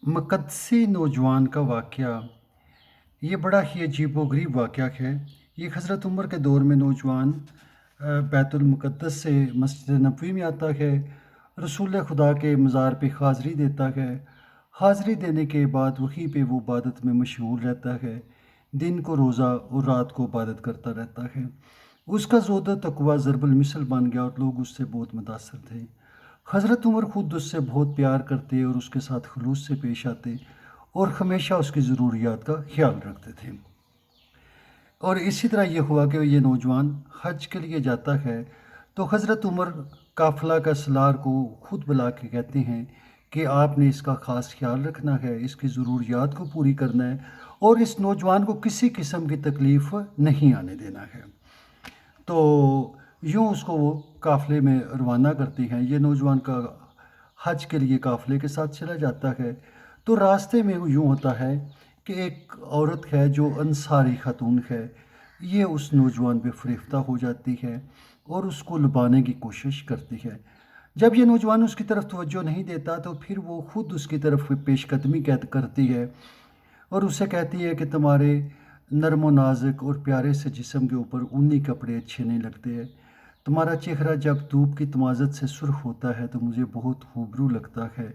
मकदसी नौजवान का वाक़या, ये बड़ा ही अजीब व गरीब वाक़या है। ये हज़रत उमर के दौर में नौजवान बैतुल मुक़द्दस से मस्जिद नबवी में आता है, रसूल खुदा के मज़ार पे हाज़री देता है। हाज़री देने के बाद वहीं पे वो इबादत में मशगूल रहता है। दिन को रोज़ा और रात को इबादत करता रहता है। उसका ज़ोद तकवा ज़रबुल मिसल बन गया और लोग उससे बहुत मुतासर थे। हज़रत उमर ख़ुद उससे बहुत प्यार करते और उसके साथ खलूस से पेश आते और हमेशा उसकी ज़रूरियात का ख्याल रखते थे। और इसी तरह ये हुआ कि ये नौजवान हज के लिए जाता है, तो हज़रत उमर काफ़िला का सलार को खुद बुला के कहते हैं कि आपने इसका ख़ास ख्याल रखना है, इसकी ज़रूरियात को पूरी करना है और इस नौजवान को किसी किस्म की तकलीफ़ नहीं आने देना है। तो यूँ उसको वो काफ़िले में रवाना करती हैं। ये नौजवान का हज के लिए काफ़िले के साथ चला जाता है। तो रास्ते में यूँ होता है कि एक औरत है जो अंसारी खातून है, ये उस नौजवान पे फ़रेफ्ता हो जाती है और उसको लुभाने की कोशिश करती है। जब ये नौजवान उसकी तरफ तवज्जो नहीं देता तो फिर वो ख़ुद उसकी तरफ पेशकदमी करती है और उससे कहती है कि तुम्हारे नर्म व नाज़ुक और प्यारे से जिस्म के ऊपर ऊनी कपड़े अच्छे नहीं लगते हैं। तुम्हारा चेहरा जब धूप की तमाज़त से सुर्ख होता है तो मुझे बहुत खूबरू लगता है।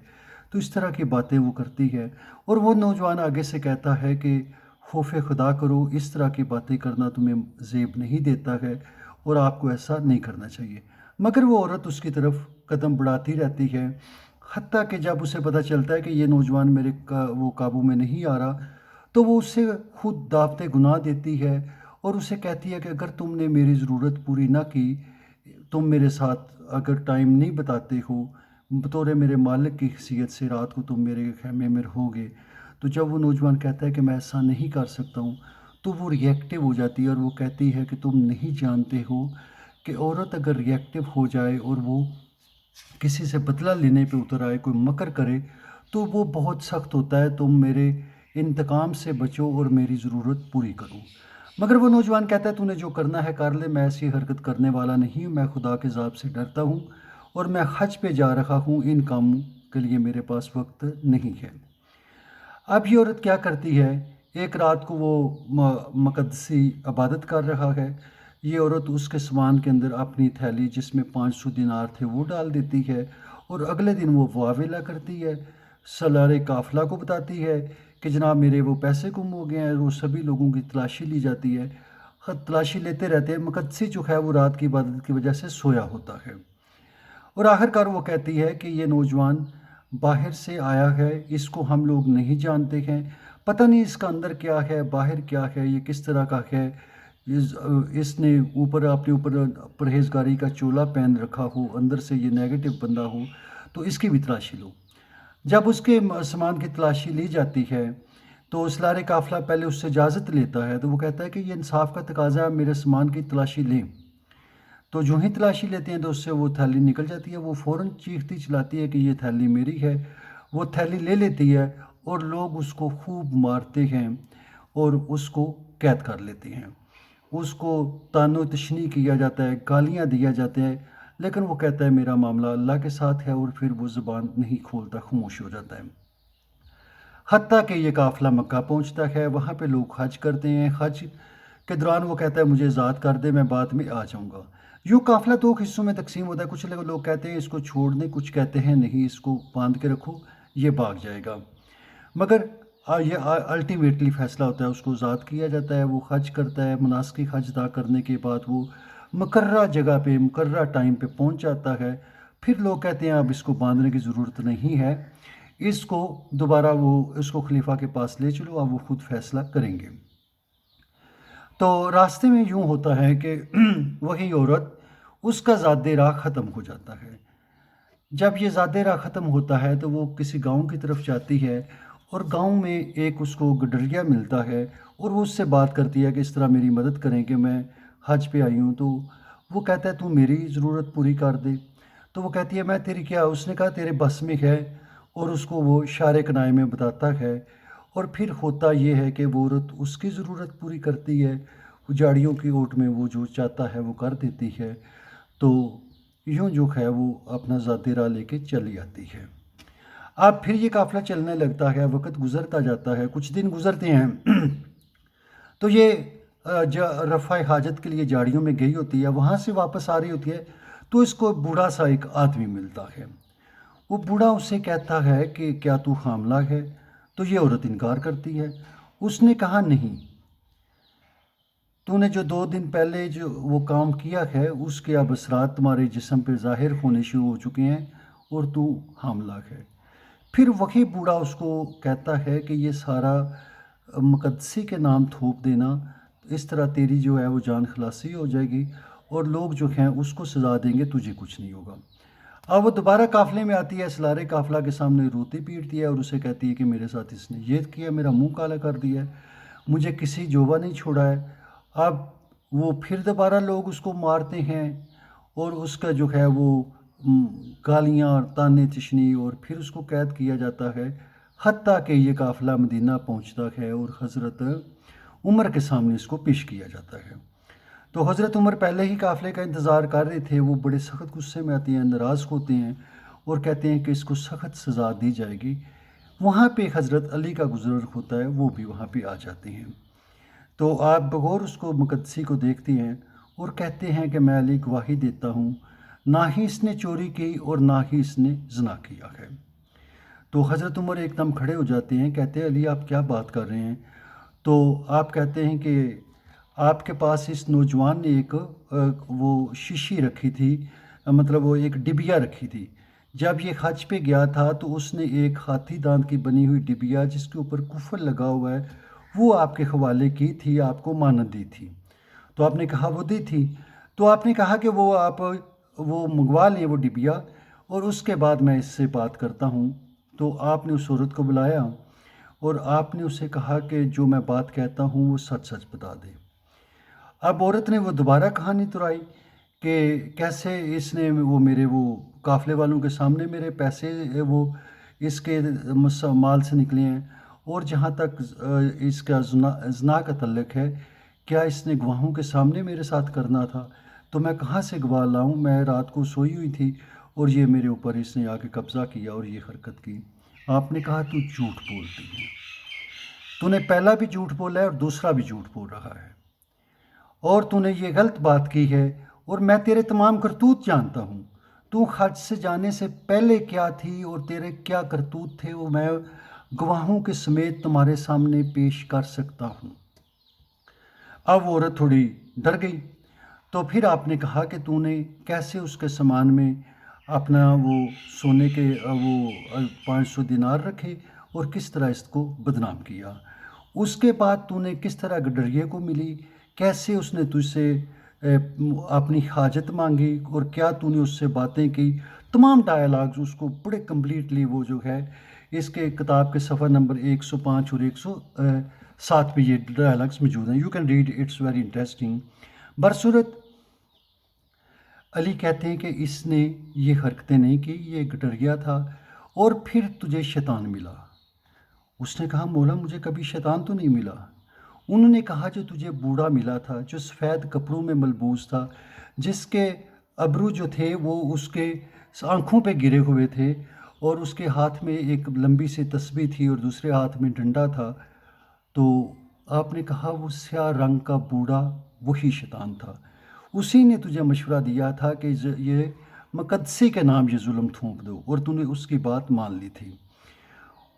तो इस तरह की बातें वो करती है और वो नौजवान आगे से कहता है कि खौफ़ खुदा करो, इस तरह की बातें करना तुम्हें ज़ेब नहीं देता है और आपको ऐसा नहीं करना चाहिए। मगर वो औरत उसकी तरफ कदम बढ़ाती रहती है, हत्ता कि जब उसे पता चलता है कि ये नौजवान मेरे वो काबू में नहीं आ रहा, तो वो उससे खुद दावते गुनाह देती है और उसे कहती है कि अगर तुमने मेरी ज़रूरत पूरी ना की, तुम मेरे साथ अगर टाइम नहीं बताते हो, बतौर मेरे मालिक की हैसियत से रात को तुम मेरे ख़ैमे में रहोगे। तो जब वो नौजवान कहता है कि मैं ऐसा नहीं कर सकता हूँ, तो वो रिएक्टिव हो जाती है और वो कहती है कि तुम नहीं जानते हो कि औरत अगर रिएक्टिव हो जाए और वो किसी से बदला लेने पे उतर आए, कोई मकर करे, तो वो बहुत सख्त होता है। तुम मेरे इंतकाम से बचो और मेरी ज़रूरत पूरी करो। मगर वो नौजवान कहता है तूने जो करना है कर ले, मैं ऐसी हरकत करने वाला नहीं हूँ, मैं खुदा के ज़ाब से डरता हूँ और मैं हज पे जा रहा हूँ, इन कामों के लिए मेरे पास वक्त नहीं है। अब ये औरत क्या करती है, एक रात को वो मुक़द्दसी इबादत कर रहा है। ये औरत उसके सामान के अंदर अपनी थैली जिसमें 500 दिनार थे वो डाल देती है और अगले दिन वो वावेला करती है। सलारे काफ़िला को बताती है कि जनाब मेरे वो पैसे गुम हो गए हैं। वो सभी लोगों की तलाशी ली जाती है। तलाशी लेते रहते हैं। मुक़द्दसी जो है वो रात की इबादत की वजह से सोया होता है और आखिरकार वो कहती है कि ये नौजवान बाहर से आया है, इसको हम लोग नहीं जानते हैं, पता नहीं इसका अंदर क्या है, बाहर क्या है, ये किस तरह का है। इसने ऊपर अपने ऊपर परहेजगारी का चोला पहन रखा हो, अंदर से ये नेगेटिव बंदा हो, तो इसकी भी तलाशी लो। जब उसके सामान की तलाशी ली जाती है तो सलारे काफ़िला पहले उससे इजाज़त लेता है, तो वो कहता है कि ये इंसाफ का तकाज़ा है, मेरे सामान की तलाशी लें। तो जो ही तलाशी लेते हैं तो उससे वो थैली निकल जाती है। वो फ़ौरन चीखती चिल्लाती है कि ये थैली मेरी है। वो थैली ले लेती है और लोग उसको खूब मारते हैं और उसको कैद कर लेते हैं। उसको तानो-तशनी किया जाता है, गालियाँ दिया जाते हैं, लेकिन वो कहता है मेरा मामला अल्लाह के साथ है और फिर वो ज़ुबान नहीं खोलता, खामोश हो जाता है। हत्ता कि ये काफ़िला मक्का पहुँचता है, वहाँ पे लोग हज करते हैं। हज के दौरान वो कहता है मुझे आज़ाद कर दे, मैं बाद में आ जाऊँगा। यूँ काफ़िला 2 हिस्सों में तक़सीम होता है। कुछ लोग कहते हैं इसको छोड़ दें, कुछ कहते हैं नहीं इसको बाँध के रखो, ये भाग जाएगा। मगर ये अल्टीमेटली फ़ैसला होता है, उसको आज़ाद किया जाता है। वो हज करता है, मनासिक हज अदा करने के बाद वो मुकर्ररा जगह पे, मुकर्ररा टाइम पे पहुँच जाता है। फिर लोग कहते हैं अब इसको बाँधने की ज़रूरत नहीं है, इसको दोबारा वो इसको खलीफा के पास ले चलो, अब वो खुद फ़ैसला करेंगे। तो रास्ते में यूँ होता है कि वही औरत, उसका ज़ाद राह ख़त्म हो जाता है। जब ये ज़ाद राह ख़त्म होता है तो वो किसी गाँव की तरफ जाती है और गाँव में एक उसको गडरिया मिलता है और वो उससे बात करती है कि इस तरह मेरी मदद करें कि मैं हज पे आई हूँ। तो वो कहता है तू मेरी ज़रूरत पूरी कर दे। तो वो कहती है मैं तेरी क्या, उसने कहा तेरे बस में है और उसको वो इशारे किनारे में बताता है और फिर होता ये है कि वो औरत उसकी ज़रूरत पूरी करती है। उजाड़ियों की ओट में वो जो चाहता है वो कर देती है। तो यूँ जो है वो अपना ज़ाती राह लेके चली आती है। اب پھر یہ قافلہ چلنے لگتا ہے، وقت گزرتا جاتا ہے، کچھ دن گزرتے ہیں تو یہ رفع حاجت کے لیے جاڑیوں میں گئی ہوتی ہے، وہاں سے واپس آ رہی ہوتی ہے تو اس کو بوڑھا سا ایک آدمی ملتا ہے۔ وہ بوڑھا اس سے کہتا ہے کہ کیا تو حاملہ ہے؟ تو یہ عورت انکار کرتی ہے۔ اس نے کہا نہیں، تو نے جو 2 دن پہلے جو وہ کام کیا ہے اس کے اب اثرات تمہارے جسم پہ ظاہر ہونے شروع ہو چکے ہیں اور تو حاملہ ہے۔ پھر وہی بوڑھا اس کو کہتا ہے کہ یہ سارا مقدسی کے نام تھوپ دینا، اس طرح تیری جو ہے وہ جان خلاصی ہو جائے گی اور لوگ جو ہیں اس کو سزا دیں گے، تجھے کچھ نہیں ہوگا۔ اب وہ دوبارہ قافلے میں آتی ہے، سلارے قافلہ کے سامنے روتی پیٹتی ہے اور اسے کہتی ہے کہ میرے ساتھ اس نے یہ کیا، میرا منہ کالا کر دیا ہے، مجھے کسی جوبا نہیں چھوڑا ہے۔ اب وہ پھر دوبارہ لوگ اس کو مارتے ہیں اور اس کا جو ہے وہ گالیاں اور تانے تشنی، اور پھر اس کو قید کیا جاتا ہے، حتیٰ کہ یہ قافلہ مدینہ پہنچتا ہے اور حضرت عمر کے سامنے اس کو پیش کیا جاتا ہے۔ تو حضرت عمر پہلے ہی قافلے کا انتظار کر رہے تھے، وہ بڑے سخت غصے میں آتے ہیں، ناراض ہوتے ہیں اور کہتے ہیں کہ اس کو سخت سزا دی جائے گی۔ وہاں پہ حضرت علی کا گزر ہوتا ہے، وہ بھی وہاں پہ آ جاتے ہیں۔ تو آپ بغور اس کو مقدسی کو دیکھتے ہیں اور کہتے ہیں کہ میں علی گواہی دیتا ہوں، نہ ہی اس نے چوری کی اور نہ ہی اس نے زنا کیا ہے۔ تو حضرت عمر ایک دم کھڑے ہو جاتے ہیں، کہتے ہیں علی آپ کیا بات کر رہے ہیں؟ تو آپ کہتے ہیں کہ آپ کے پاس اس نوجوان نے ایک وہ شیشی رکھی تھی، مطلب وہ ایک ڈبیا رکھی تھی۔ جب یہ حج پہ گیا تھا تو اس نے ایک ہاتھی دانت کی بنی ہوئی ڈبیا جس کے اوپر کفل لگا ہوا ہے وہ آپ کے حوالے کی تھی، آپ کو مانت دی تھی۔ تو آپ نے کہا وہ دی تھی، تو آپ نے کہا کہ وہ آپ وہ منگوا لیں وہ ڈبیا اور اس کے بعد میں اس سے بات کرتا ہوں۔ تو آپ نے اس عورت کو بلایا اور آپ نے اسے کہا کہ جو میں بات کہتا ہوں وہ سچ سچ بتا دے۔ اب عورت نے وہ دوبارہ کہانی دہرائی کہ کیسے اس نے وہ میرے وہ قافلے والوں کے سامنے میرے پیسے وہ اس کے مال سے نکلے ہیں، اور جہاں تک اس کا زنا کا تعلق ہے، کیا اس نے گواہوں کے سامنے میرے ساتھ کرنا تھا؟ تو میں کہاں سے گواہ لاؤں؟ میں رات کو سوئی ہوئی تھی اور یہ میرے اوپر اس نے آ کے قبضہ کیا اور یہ حرکت کی۔ آپ نے کہا تو جھوٹ بولتی ہے، تو نے پہلا بھی جھوٹ بولا ہے اور دوسرا بھی جھوٹ بول رہا ہے، اور تو نے یہ غلط بات کی ہے اور میں تیرے تمام کرتوت جانتا ہوں۔ تو حج سے جانے سے پہلے کیا تھی اور تیرے کیا کرتوت تھے وہ میں گواہوں کے سمیت تمہارے سامنے پیش کر سکتا ہوں۔ اب وہ عورت تھوڑی ڈر گئی، تو پھر آپ نے کہا کہ تو نے کیسے اس کے سامان میں اپنا وہ سونے کے وہ 500 دینار رکھے اور کس طرح اس کو بدنام کیا۔ اس کے بعد تو نے کس طرح گڈریے کو ملی، کیسے اس نے تجھ سے اپنی حاجت مانگی اور کیا تو نے اس سے باتیں کی۔ تمام ڈائلاگز اس کو بڑے کمپلیٹلی وہ جو ہے اس کے کتاب کے صفحہ نمبر 105 اور 107 پہ یہ ڈائلاگز موجود ہیں۔ You can read, it's very interesting. برصورت علی کہتے ہیں کہ اس نے یہ حرکتیں نہیں کی، یہ گڈریا تھا، اور پھر تجھے شیطان ملا۔ اس نے کہا مولا مجھے کبھی شیطان تو نہیں ملا۔ انہوں نے کہا جو تجھے بوڑھا ملا تھا، جو سفید کپڑوں میں ملبوس تھا، جس کے ابرو جو تھے وہ اس کے آنکھوں پہ گرے ہوئے تھے اور اس کے ہاتھ میں ایک لمبی سی تسبیح تھی اور دوسرے ہاتھ میں ڈنڈا تھا، تو آپ نے کہا وہ سیاہ رنگ کا بوڑھا وہی شیطان تھا، اسی نے تجھے مشورہ دیا تھا کہ یہ مقدسی کے نام یہ ظلم تھونپ دو، اور تو نے اس کی بات مان لی تھی۔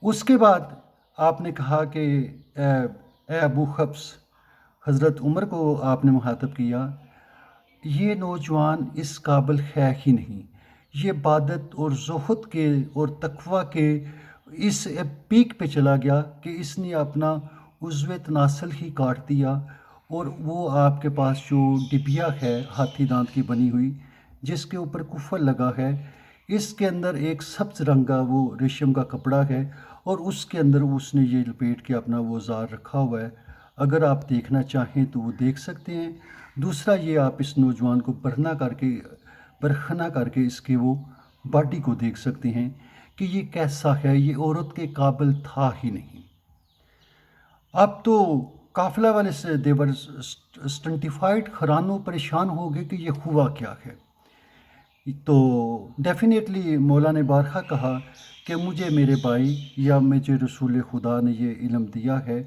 اس کے بعد آپ نے کہا کہ اے ابو حفص، حضرت عمر کو آپ نے مخاطب کیا، یہ نوجوان اس قابل ہے ہی نہیں، یہ عبادت اور زہد کے اور تقوی کے اس پیک پہ چلا گیا کہ اس نے اپنا عضو تناسل ہی کاٹ دیا، اور وہ آپ کے پاس جو ڈبیا ہے ہاتھی دانت کی بنی ہوئی جس کے اوپر کفل لگا ہے، اس کے اندر ایک سبز رنگ کا وہ ریشم کا کپڑا ہے اور اس کے اندر اس نے یہ لپیٹ کے اپنا وہ زار رکھا ہوا ہے۔ اگر آپ دیکھنا چاہیں تو وہ دیکھ سکتے ہیں۔ دوسرا یہ آپ اس نوجوان کو برہنہ کر کے اس کے وہ باڈی کو دیکھ سکتے ہیں کہ یہ کیسا ہے، یہ عورت کے قابل تھا ہی نہیں۔ اب تو قافلہ والے سے دیور اسٹنٹیفائڈ، خرانوں پریشان ہو گئے کہ یہ ہوا کیا ہے۔ تو ڈیفینیٹلی مولا نے بارہا کہا کہ مجھے میرے بھائی یا مجھے رسول خدا نے یہ علم دیا ہے،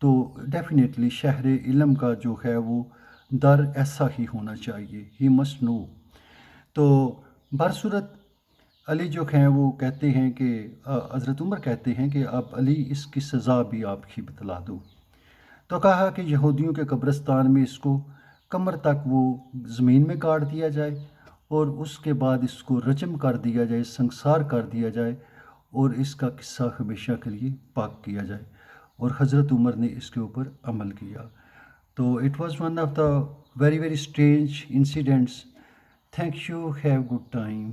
تو ڈیفینیٹلی شہر علم کا جو ہے وہ در ایسا ہی ہونا چاہیے، ہی مسٹ نو۔ تو برصورت علی جو ہیں وہ کہتے ہیں کہ حضرت عمر کہتے ہیں کہ اب علی اس کی سزا بھی آپ ہی بتلا دو۔ تو کہا کہ یہودیوں کے قبرستان میں اس کو کمر تک وہ زمین میں کاٹ دیا جائے، اور اس کے بعد اس کو رجم کر دیا جائے، سنسار کر دیا جائے، اور اس کا قصہ ہمیشہ کے لیے پاک کیا جائے، اور حضرت عمر نے اس کے اوپر عمل کیا۔ تو it was one of the very very strange incidents. Thank you, have good time.